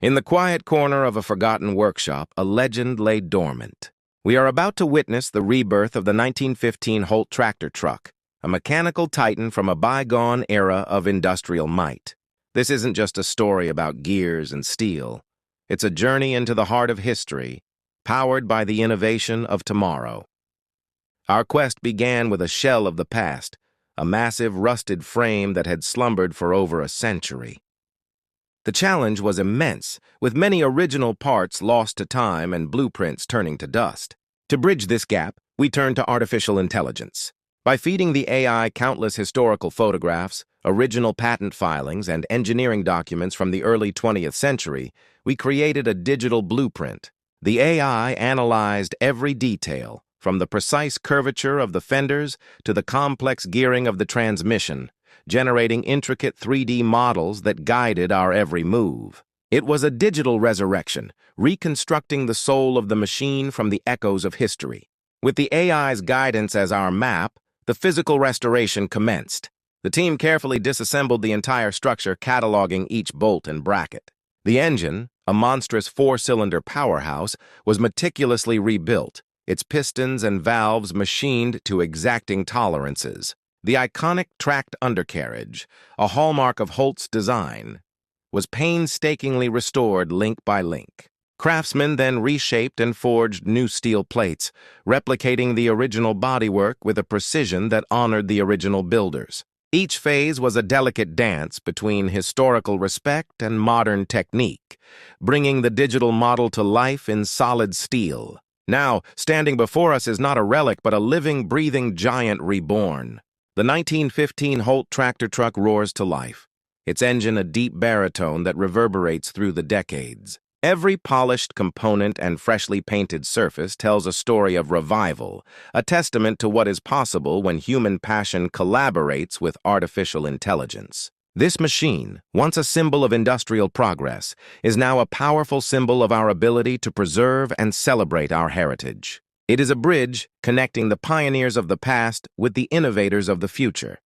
In the quiet corner of a forgotten workshop, a legend lay dormant. We are about to witness the rebirth of the 1915 Holt Tractor Truck, a mechanical titan from a bygone era of industrial might. This isn't just a story about gears and steel. It's a journey into the heart of history, powered by the innovation of tomorrow. Our quest began with a shell of the past, a massive rusted frame that had slumbered for over a century. The challenge was immense, with many original parts lost to time and blueprints turning to dust. To bridge this gap, we turned to artificial intelligence. By feeding the AI countless historical photographs, original patent filings, and engineering documents from the early 20th century, we created a digital blueprint. The AI analyzed every detail, from the precise curvature of the fenders to the complex gearing of the transmission, generating intricate 3D models that guided our every move. It was a digital resurrection, reconstructing the soul of the machine from the echoes of history. With the AI's guidance as our map, the physical restoration commenced. The team carefully disassembled the entire structure, cataloging each bolt and bracket. The engine, a monstrous 4-cylinder powerhouse, was meticulously rebuilt, its pistons and valves machined to exacting tolerances. The iconic tracked undercarriage, a hallmark of Holt's design, was painstakingly restored link by link. Craftsmen then reshaped and forged new steel plates, replicating the original bodywork with a precision that honored the original builders. Each phase was a delicate dance between historical respect and modern technique, bringing the digital model to life in solid steel. Now, standing before us is not a relic but a living, breathing giant reborn. The 1915 Holt Tractor Truck roars to life, its engine a deep baritone that reverberates through the decades. Every polished component and freshly painted surface tells a story of revival, a testament to what is possible when human passion collaborates with artificial intelligence. This machine, once a symbol of industrial progress, is now a powerful symbol of our ability to preserve and celebrate our heritage. It is a bridge connecting the pioneers of the past with the innovators of the future.